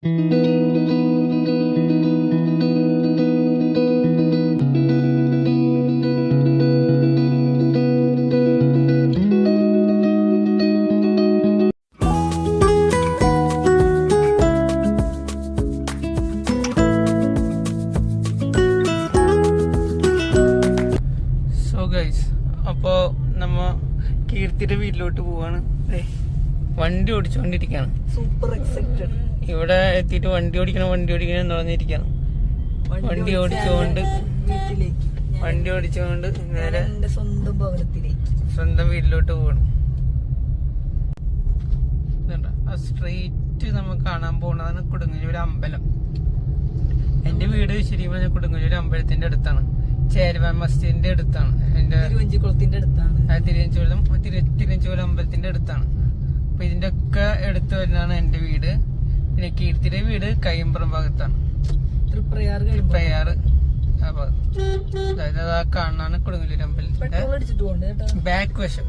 അപ്പോ നമ്മ കീർത്തിയുടെ വീട്ടിലോട്ട് പോവാണ്. വണ്ടി ഓടിച്ചോണ്ടിരിക്കാണ്. Super excited. ഇവിടെ എത്തിയിട്ട് വണ്ടി ഓടിക്കണം എന്ന് പറഞ്ഞിരിക്കാണ്. വണ്ടി ഓടിച്ചോണ്ട് നേരെ സ്വന്തം ഭവനത്തിലേക്ക്, സ്വന്തം വീട്ടിലോട്ട് പോകണം. ആ സ്ട്രീറ്റ് നമുക്ക് കാണാൻ പോകുന്നതാണ് കൊടുങ്ങല്ലൂർ അമ്പലം. എന്റെ വീട് ശരിക്കും പറഞ്ഞാൽ കൊടുങ്ങല്ലൂർ അമ്പലത്തിന്റെ അടുത്താണ്, ചേരുവ മസ്ജിദിന്റെ അടുത്താണ്, തിരുവഞ്ചൂരം അമ്പലത്തിന്റെ അടുത്താണ്. അപ്പൊ ഇതിന്റെ ഒക്കെ അടുത്ത് വരുന്നതാണ് എന്റെ വീട്. പിന്നെ കീർത്തിയുടെ വീട് കയ്യമ്പുറം ഭാഗത്താണ്, പ്രയാർ ആ ഭാഗത്ത്. അതായത് ആ കാണാനാണ് കൊടുങ്ങല്ലൂർ അമ്പലത്തിന്റെ ബാക്ക് വശം.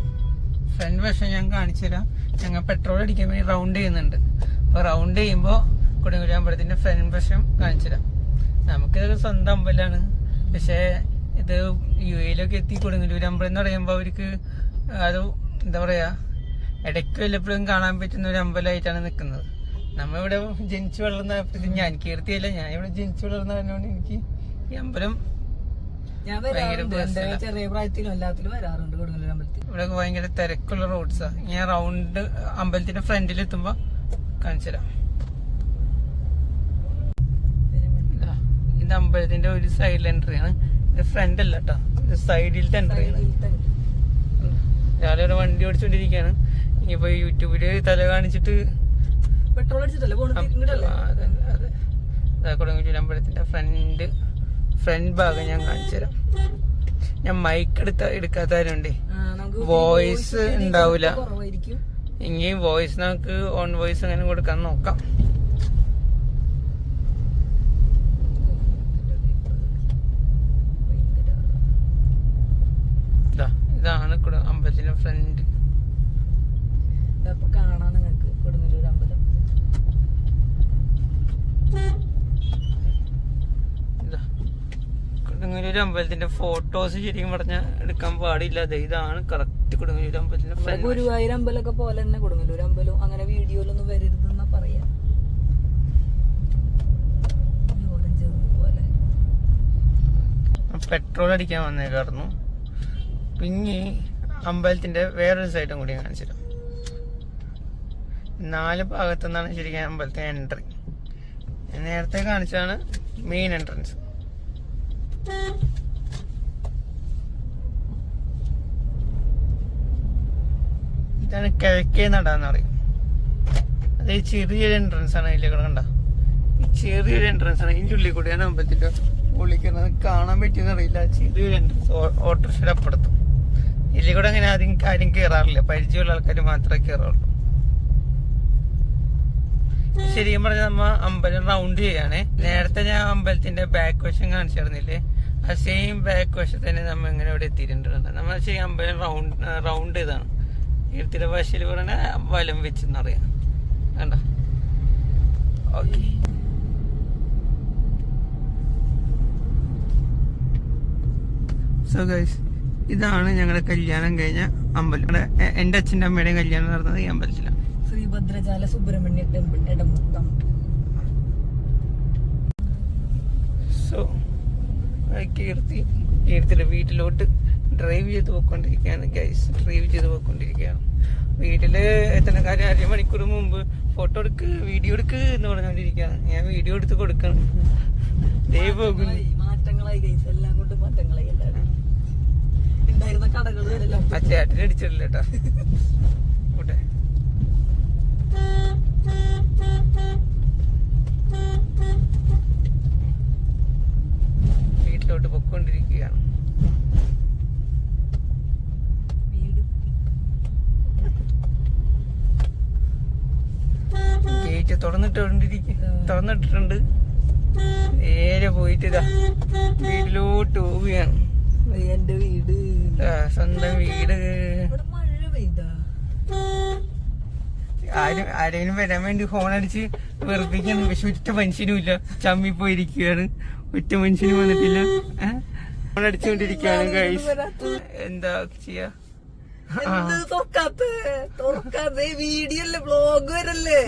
ഫ്രണ്ട് വശം ഞാൻ കാണിച്ചു തരാം. ഞങ്ങൾ പെട്രോൾ അടിക്കാൻ വേണ്ടി റൗണ്ട് ചെയ്യുന്നുണ്ട്. അപ്പൊ റൗണ്ട് ചെയ്യുമ്പോ കൊടുങ്ങല്ലൂർ അമ്പലത്തിന്റെ ഫ്രണ്ട് വശം കാണിച്ചു തരാം. നമുക്കിതൊരു സ്വന്തം അമ്പലമാണ്. പക്ഷെ ഇത് UAE-ലൊക്കെ എത്തി കൊടുങ്ങല്ലൂർ അമ്പലം എന്ന് പറയുമ്പോ അവർക്ക് അത് എന്താ പറയാ, ഇടയ്ക്ക് വല്ലപ്പോഴും കാണാൻ പറ്റുന്ന ഒരു അമ്പലമായിട്ടാണ് നിൽക്കുന്നത്. നമ്മളിവിടെ ജനിച്ചു വളർന്ന, ഞാൻ കീർത്തിയല്ല, ഞാൻ ഇവിടെ ജനിച്ചു വളർന്ന പറഞ്ഞുകൊണ്ട് എനിക്ക് ഈ അമ്പലം ചെറിയ പ്രായത്തിലും എല്ലാത്തിലും വരാറുണ്ട്. കൊടുങ്ങല്ലൂർ അമ്പലത്തിൽ ഇവിടെ ഭയങ്കര തിരക്കുള്ള റോഡ്സാ. ഞാൻ റൗണ്ട് അമ്പലത്തിന്റെ ഫ്രണ്ടിൽ എത്തുമ്പോ കാണിച്ചുതരാം. ഇത് അമ്പലത്തിന്റെ ഒരു സൈഡിൽ എൻട്രി ആണ്. ഇത് ഫ്രണ്ട് അല്ല കേട്ടോ, ഇത് സൈഡിലത്തെ എൻട്രി ആണ്. രാവിലെ വണ്ടി ഓടിച്ചോണ്ടിരിക്കാണ്. ഇനിയിപ്പോ യൂട്യൂബില് തല കാണിച്ചിട്ട് പെട്രോൾ അടിച്ചിട്ടല്ലേ കൊടുങ്ങല്ലൂർ അമ്പലത്തിന്റെ ഫ്രണ്ട് ഭാഗം ഞാൻ കാണിച്ചു തരാം. ഞാൻ മൈക്ക് എടുക്കാത്തവരുണ്ട്, വോയിസ് ഉണ്ടാവില്ല. ഇനി വോയിസ് നമുക്ക് ഓൺ വോയിസ് അങ്ങനെ കൊടുക്കാൻ നോക്കാം. ഇതാണ് അമ്പലത്തിന്റെ ഫ്രണ്ട്. കാണാൻ നിങ്ങൾക്ക് കൊടുങ്ങല്ലൂർ അമ്പലം. കൊടുങ്ങല്ലൂർ അമ്പലത്തിന്റെ ഫോട്ടോസ് ശരിക്കും പറഞ്ഞ എടുക്കാൻ പാടില്ല. ഇതാണ് കറക്റ്റ് കൊടുങ്ങല്ലൂർ അമ്പലത്തിന്റെ ഫ്രണ്ട്. ഗുരുവായൂർ അമ്പലമൊക്കെ പോലെ തന്നെ കൊടുങ്ങല്ലൂർ അമ്പലം അങ്ങനെ വീഡിയോയിലൊന്നും വരരുതെന്നാ പറയാ. പെട്രോൾ അടിക്കാൻ വന്നേക്കായിരുന്നു. പിന്നെ അമ്പലത്തിന്റെ വേറൊരു സൈഡും കൂടി കാണിച്ചിട്ട് 4 ഭാഗത്തു നിന്നാണ് ശരിക്കും അമ്പലത്തിന്റെ എൻട്രി. നേരത്തെ കാണിച്ചതാണ് മെയിൻ എൻട്രൻസ്. ഇതാണ് കിഴക്കേ നടാന്ന് പറയും. അത് ചെറിയൊരു എൻട്രൻസ് ആണ്. അതിലേക്ക് കണ്ട ഈ ചെറിയൊരു എൻട്രൻസ് ആണ്. ഇതിന്റെ ഉള്ളിൽ കൂടിയാണ് അമ്പലത്തിന്റെ ഉള്ളിൽ കാണാൻ പറ്റിയെന്ന് അറിയില്ല. ചെറിയൊരു എൻട്രൻസ് ഓട്ടോറിക്ഷയുടെ അപ്പുറത്തും. ഇതിൽ കൂടെ അങ്ങനെ ആരും കയറാറില്ല, പരിചയമുള്ള ആൾക്കാർ മാത്രമേ കയറാറുള്ളൂ. ശരിക്കും പറഞ്ഞാൽ നമ്മ അമ്പലം റൗണ്ട് ചെയ്യാണേ. നേരത്തെ ഞാൻ അമ്പലത്തിന്റെ ബാക്ക് വശം കാണിച്ചിരുന്നില്ലേ, ആ സെയിം ബാക്ക് വശത്ത് തന്നെ നമ്മ ഇങ്ങനെ ഇവിടെ എത്തിയിട്ടുണ്ട്. നമ്മൾ ശരി അമ്പലം റൗണ്ട് ചെയ്താണ്. കീർത്തിയുടെ ഭാഷയിൽ പറഞ്ഞ വലം വെച്ചെന്ന് പറയാം. കണ്ടോ? ഓക്കെ. സോ ഗൈസ്, ഇതാണ് ഞങ്ങളുടെ കല്യാണം കഴിഞ്ഞ അമ്പലം. എന്റെ അച്ഛൻ്റെ അമ്മയുടെയും കല്യാണം നടന്നത് ഈ അമ്പലത്തിലാണ്. ശ്രീഭദ്രജാല സുബ്രഹ്മണ്യ ടെമ്പിൾ എടമുട്ടം. സോ കീർത്തിയുടെ വീട്ടിലോട്ട് ഡ്രൈവ് ചെയ്ത് പോയിക്കൊണ്ടിരിക്കുകയാണ് ഗൈസ്. വീട്ടില് എത്തുന്ന കാര്യം 1.5 മണിക്കൂർ മുമ്പ് ഫോട്ടോ എടുക്ക്, വീഡിയോ എടുക്ക് എന്ന് പറഞ്ഞുകൊണ്ടിരിക്കുകയാണ്. ഞാൻ വീഡിയോ എടുത്ത് കൊടുക്കണം. മാറ്റങ്ങളായി ഗൈസ്, എല്ലാം കൊണ്ട് മാറ്റങ്ങളായി. എല്ലാവരും ഉണ്ടായിരുന്ന കടകളും ആ ചേട്ടന് അടിച്ചിട്ടില്ല കേട്ടോ. കൂട്ടെ വീട്ടിലോട്ട് പൊയ്ക്കൊണ്ടിരിക്കുകയാണ്. ഗേറ്റ് തുറന്നിട്ടിട്ടുണ്ട്. നേരെ പോയിട്ട് ഇതാ വീട്ടിലോട്ട് പോവുകയാണ്. എന്റെ വീട്, സ്വന്തം വീട്. ആരെങ്കിലും വരാൻ വേണ്ടി ഹോൺ അടിച്ച് വെറുപ്പിക്കാണ്. പക്ഷെ ഒറ്റ മനുഷ്യനും ഇല്ല, ചമ്മി പോയിരിക്കുകയാണ്. ഒറ്റ മനുഷ്യനും വന്നിട്ടില്ല. ഹോൺ അടിച്ചുകൊണ്ടിരിക്കുകയാണ് ഗൈസ്. എന്താ ചെയ്യാ? തുറക്കാത്ത വീഡിയോ അല്ലേ, ബ്ലോഗ് വരല്ലേ?